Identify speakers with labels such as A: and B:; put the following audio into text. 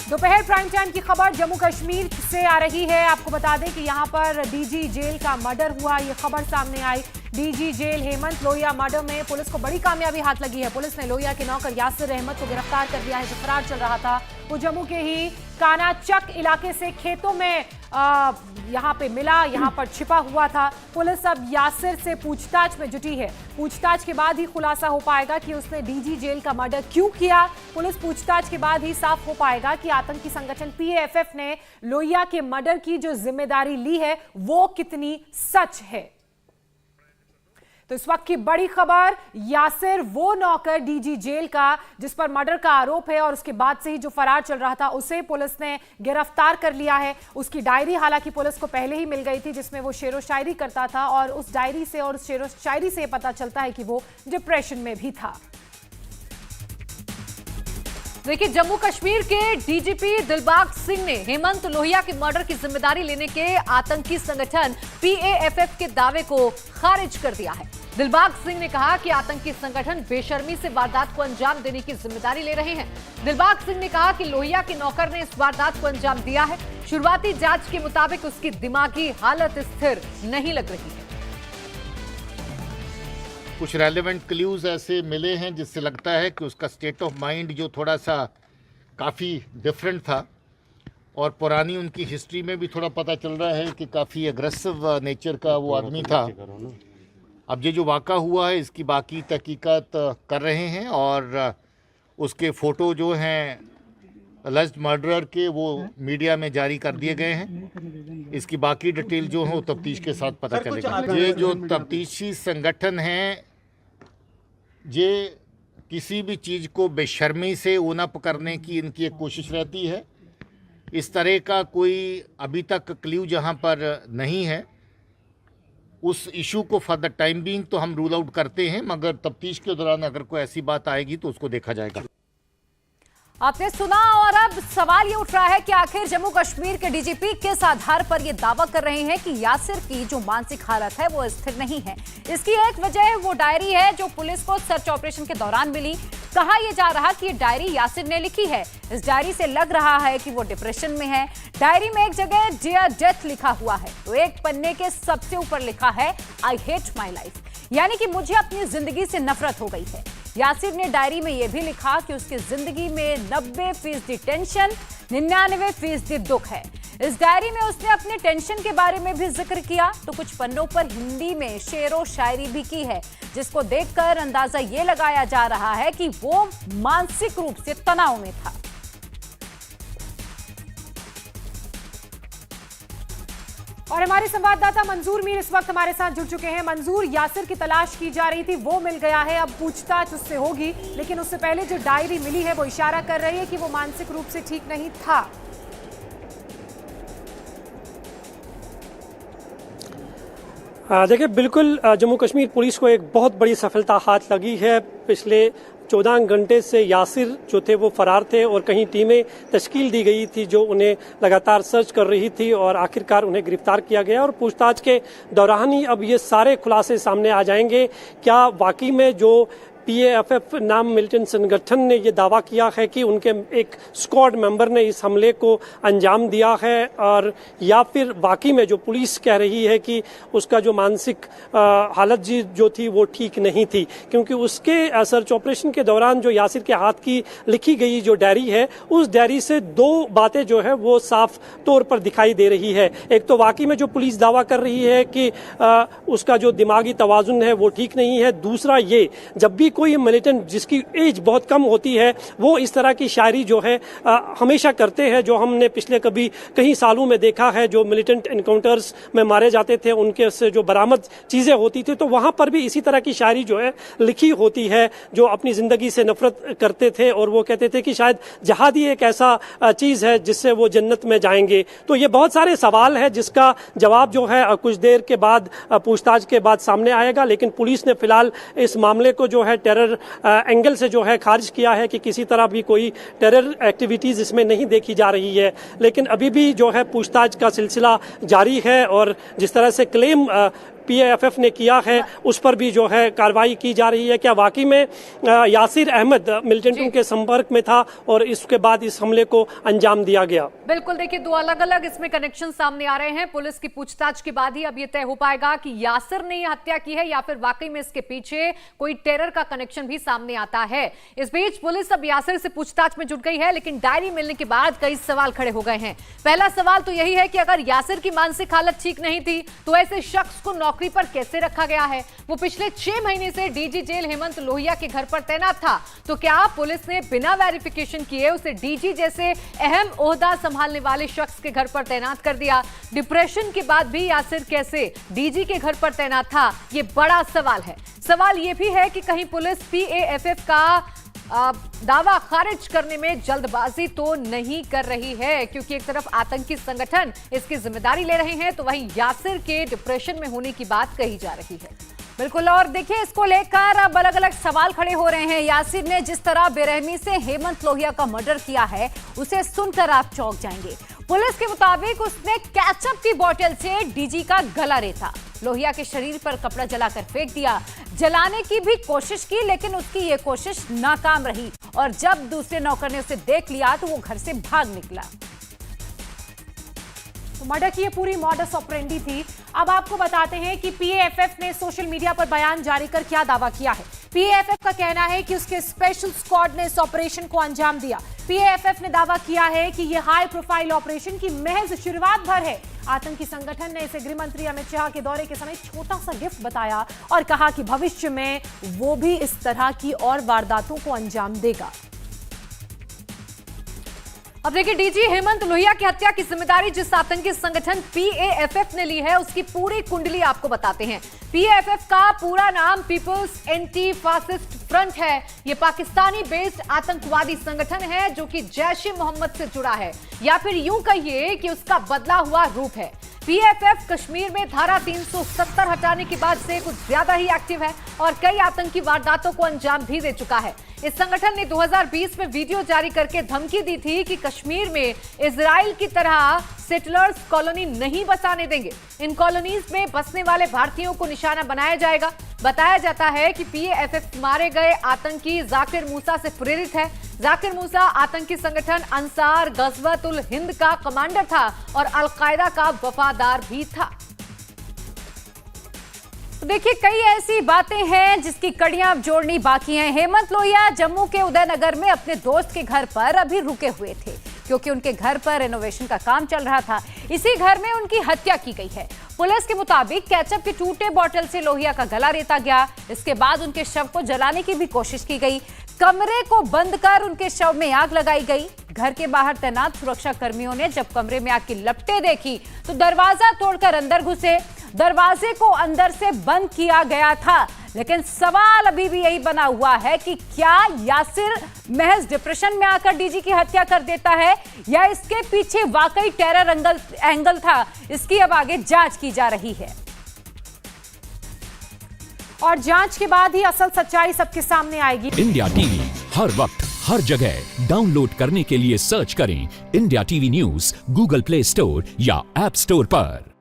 A: दोपहर prime time की खबर जम्मू कश्मीर से आ रही है। आपको बता दें कि यहां पर डीजी जेल का मर्डर हुआ, ये खबर सामने आई। DG jail Hemant Lohia murder में पुलिस को बड़ी कामयाबी हाथ लगी है। पुलिस ने लोहिया के नौकर यासिर अहमद को गिरफ्तार कर दिया है, जो फरार चल रहा था। वो जम्मू के ही कानाचक इलाके से खेतों में यहां पे मिला, यहां पर छिपा हुआ था। पुलिस अब यासिर से पूछताछ में जुटी है। पूछताछ के बाद ही खुलासा हो पाएगा कि उसने डीजी जेल का मर्डर क्यों किया। पुलिस पूछताछ के बाद ही साफ हो पाएगा कि आतंकी संगठन पीएएफएफ ने लोहिया के मर्डर की जो जिम्मेदारी ली है वो कितनी सच है। तो इस वक्त की बड़ी खबर, यासिर वो नौकर डीजी जेल का जिस पर मर्डर का आरोप है और उसके बाद से ही जो फरार चल रहा था उसे पुलिस ने गिरफ्तार कर लिया है। उसकी डायरी हालांकि पुलिस को पहले ही मिल गई थी, जिसमें वो शेरो शायरी करता था और उस डायरी से और उस शेरो शायरी से पता चलता है कि वो डिप्रेशन में भी था।
B: देखिए, जम्मू कश्मीर के डीजीपी दिलबाग सिंह ने हेमंत लोहिया के मर्डर की जिम्मेदारी लेने के आतंकी संगठन पीएएफएफ के दावे को खारिज कर दिया है। दिलबाग सिंह ने कहा कि आतंकी संगठन बेशर्मी से वारदात को अंजाम देने की जिम्मेदारी ले रहे हैं। दिलबाग सिंह ने कहा कि लोहिया के नौकर ने इस वारदात को अंजाम दिया है। शुरुआती जांच के मुताबिक उसकी दिमागी हालत स्थिर नहीं लग रही है।
C: कुछ रेलेवेंट क्लूज ऐसे मिले हैं जिससे लगता है कि उसका स्टेट ऑफ माइंड जो थोड़ा सा काफ़ी डिफरेंट था, और पुरानी उनकी हिस्ट्री में भी थोड़ा पता चल रहा है कि काफ़ी एग्रेसिव नेचर का वो आदमी था। अब ये जो वाक़ा हुआ है इसकी बाकी तहकीकात कर रहे हैं और उसके फ़ोटो जो हैं अलेज्ड मर्डरर के वो मीडिया में जारी कर दिए गए हैं। इसकी बाकी डिटेल जो है वो तफ्तीश के साथ पता चलेगा। ये जो तफ्तीशी संगठन हैं ये किसी भी चीज़ को बेशर्मी से ओनअप करने की इनकी एक कोशिश रहती है। इस तरह का कोई अभी तक क्ल्यू जहाँ पर नहीं है, उस इशू को फॉर द टाइम बीइंग तो हम रूल आउट करते हैं, मगर तफ्तीश के दौरान अगर कोई ऐसी बात आएगी तो उसको देखा जाएगा।
B: आपने सुना, और अब सवाल ये उठ रहा है कि आखिर जम्मू कश्मीर के डीजीपी किस आधार पर ये दावा कर रहे हैं कि यासिर की जो मानसिक हालत है वो स्थिर नहीं है। इसकी एक वजह वो डायरी है जो पुलिस को सर्च ऑपरेशन के दौरान मिली। कहा यह जा रहा कि ये डायरी यासिर ने लिखी है। इस डायरी से लग रहा है कि वो डिप्रेशन में है। डायरी में एक जगह डियर डेथ लिखा हुआ है, तो एक पन्ने के सबसे ऊपर लिखा है आई हेट माई लाइफ, यानी कि मुझे अपनी जिंदगी से नफरत हो गई है। यासिर ने डायरी में यह भी लिखा कि उसकी जिंदगी में 90% टेंशन, 99% दुख है। इस डायरी में उसने अपने टेंशन के बारे में भी जिक्र किया, तो कुछ पन्नों पर हिंदी में शेरो शायरी भी की है, जिसको देखकर अंदाजा ये लगाया जा रहा है कि वो मानसिक रूप से तनाव में था।
A: और हमारे संवाददाता मंजूर मीर इस वक्त हमारे साथ जुड़ चुके हैं। मंजूर, यासिर की तलाश की जा रही थी, वो मिल गया है, अब पूछताछ उससे होगी, लेकिन उससे पहले जो डायरी मिली है वो इशारा कर रही है कि वो मानसिक रूप से ठीक नहीं था।
D: देखिए, बिल्कुल जम्मू कश्मीर पुलिस को एक बहुत बड़ी सफलता हाथ लगी है। पिछले 14 घंटे से यासिर जो थे वो फरार थे और कहीं टीमें तश्कील दी गई थी जो उन्हें लगातार सर्च कर रही थी, और आखिरकार उन्हें गिरफ्तार किया गया। और पूछताछ के दौरान ही अब ये सारे खुलासे सामने आ जाएंगे। क्या वाकई में जो पीएएफएफ नाम मिलिटेंट संगठन ने यह दावा किया है कि उनके एक स्क्वाड मेंबर ने इस हमले को अंजाम दिया है, और या फिर वाकई में जो पुलिस कह रही है कि उसका जो मानसिक हालत जो थी वो ठीक नहीं थी। क्योंकि उसके सर्च ऑपरेशन के दौरान जो यासिर के हाथ की लिखी गई जो डायरी है, उस डायरी से दो बातें जो है वो साफ तौर पर दिखाई दे रही है। एक तो वाकई में जो पुलिस दावा कर रही है कि उसका जो दिमागी तवाजुन है वो ठीक नहीं है। दूसरा ये, जब भी कोई मिलिटेंट जिसकी एज बहुत कम होती है वो इस तरह की शायरी जो है हमेशा करते हैं, जो हमने पिछले कई सालों में देखा है। जो मिलिटेंट एनकाउंटर्स में मारे जाते थे उनके से जो बरामद चीजें होती थी, तो वहां पर भी इसी तरह की शायरी जो है लिखी होती है, जो अपनी जिंदगी से नफरत करते थे और वो कहते थे कि शायद जहादी एक ऐसा चीज है जिससे वो जन्नत में जाएंगे। तो ये बहुत सारे सवाल है जिसका जवाब जो है कुछ देर के बाद पूछताछ के बाद सामने आएगा। लेकिन पुलिस ने फिलहाल इस मामले को जो है टेरर एंगल से जो है खारिज किया है कि किसी तरह भी कोई टेरर एक्टिविटीज इसमें नहीं देखी जा रही है। लेकिन अभी भी जो है पूछताछ का सिलसिला जारी है, और जिस तरह से क्लेम PAFF ने किया है उस पर भी जो है कार्रवाई की जा रही है। क्या वाकई में यासिर अहमद मिलिटेंटों के संपर्क में था और इसके बाद इस हमले को अंजाम दिया गया?
B: बिल्कुल, देखिए दो अलग अलग इसमें कनेक्शन सामने आ रहे हैं। पुलिस की पूछताछ के बाद ही अब यह तय हो पाएगा कि यासिर ने यह हत्या की है या फिर वाकई में इसके पीछे कोई टेरर का कनेक्शन भी सामने आता है। इस बीच पुलिस अब यासिर से पूछताछ में जुट गई है, लेकिन डायरी मिलने के बाद कई सवाल खड़े हो गए हैं। पहला सवाल तो यही है कि अगर यासिर की मानसिक हालत ठीक नहीं थी तो ऐसे शख्स को नौकरी पर कैसे रखा गया है? वो पिछले 6 महीने से डीजी जेल हेमंत लोहिया के घर पर तैनात था, तो क्या पुलिस ने बिना वेरिफिकेशन किए उसे डीजी जैसे अहम ओहदा संभालने वाले शख्स के घर पर तैनात कर दिया? डिप्रेशन के बाद भी यासिर कैसे डीजी के घर पर तैनात था, ये बड़ा सवाल है। सवाल ये भी है कि कहीं पुलिस PAFF का दावा खारिज करने में जल्दबाजी तो नहीं कर रही है, क्योंकि एक तरफ आतंकी संगठन इसकी जिम्मेदारी ले रहे हैं तो वहीं यासिर के डिप्रेशन में होने की बात कही जा रही है। बिल्कुल, और देखिए इसको लेकर अब अलग अलग सवाल खड़े हो रहे हैं। यासिर ने जिस तरह बेरहमी से हेमंत लोहिया का मर्डर किया है उसे सुनकर आप चौंक जाएंगे। पुलिस के मुताबिक उसने केचप की बोतल से डीजी का गला रेता, लोहिया के शरीर पर कपड़ा जलाकर फेंक दिया। जलाने की भी कोशिश की लेकिन उसकी ये कोशिश नाकाम रही और जब दूसरे नौकर ने उसे देख लिया तो वो घर से भाग निकला।
A: मर्डर की ये पूरी मॉडस ऑपरेंडी थी। अब आपको बताते हैं कि PAFF ने सोशल मीडिया पर बयान जारी कर क्या दावा किया है। PAFF का कहना है कि उसके स्पेशल स्क्वाड ने इस ऑपरेशन को अंजाम दिया। PAFF ने दावा किया है कि यह हाई प्रोफाइल ऑपरेशन की महज शुरुआत भर है। आतंकी संगठन ने इसे गृह मंत्री अमित शाह के दौरे के समय छोटा सा गिफ्ट बताया और कहा कि भविष्य में वो भी इस तरह की और वारदातों को अंजाम देगा।
B: अब देखिए, डीजी हेमंत लोहिया की हत्या की जिम्मेदारी जिस आतंकी संगठन PAFF ने ली है उसकी पूरी कुंडली आपको बताते हैं। PAFF का पूरा नाम पीपल्स एंटी फासिस्ट फ्रंट है। यह पाकिस्तानी बेस्ड आतंकवादी संगठन है जो कि जैश-ए-मोहम्मद से जुड़ा है, या फिर यूं कहिए कि उसका बदला हुआ रूप है। PAFF कश्मीर में धारा 370 हटाने के बाद से कुछ ज्यादा ही एक्टिव है और कई आतंकी वारदातों को अंजाम भी दे चुका है। इस संगठन ने 2020 में वीडियो जारी करके धमकी दी थी कि कश्मीर में इजराइल की तरह सेटलर्स कॉलोनी नहीं बसाने देंगे। इन कॉलोनीज में बसने वाले भारतीयों को निशाना बनाया जाएगा। बताया जाता है कि PAFF मारे गए आतंकी जाकिर मूसा से प्रेरित है। जाकिर मूसा आतंकी संगठन अंसार गज़वतुल हिंद का कमांडर था और अल-कायदा का वफादार भी था। तो देखिए, कई ऐसी बातें हैं जिसकी कड़ियां अब जोड़नी बाकी हैं। हेमंत लोहिया जम्मू के उदयनगर में अपने दोस्त के घर पर अभी रुके हुए थे क्योंकि उनके घर पर रेनोवेशन का काम चल रहा था। इसी घर में उनकी हत्या की गई है। पुलिस के मुताबिक केचप के टूटे बोतल से लोहिया का गला रेता गया। इसके बाद उनके शव को जलाने की भी कोशिश की गई। कमरे को बंद कर उनके शव में आग लगाई गई। घर के बाहर तैनात सुरक्षा कर्मियों ने जब कमरे में आग की लपटें देखी तो दरवाजा तोड़कर अंदर घुसे। दरवाजे को अंदर से बंद किया गया था, लेकिन सवाल अभी भी यही बना हुआ है कि क्या यासिर महज डिप्रेशन में आकर डीजी की हत्या कर देता है या इसके पीछे वाकई टेरर एंगल था। इसकी अब आगे जांच की जा रही है
A: और जांच के बाद ही असल सच्चाई सबके सामने आएगी।
E: इंडिया टीवी हर वक्त हर जगह डाउनलोड करने के लिए सर्च करें India TV news Google play store या ऐप स्टोर पर।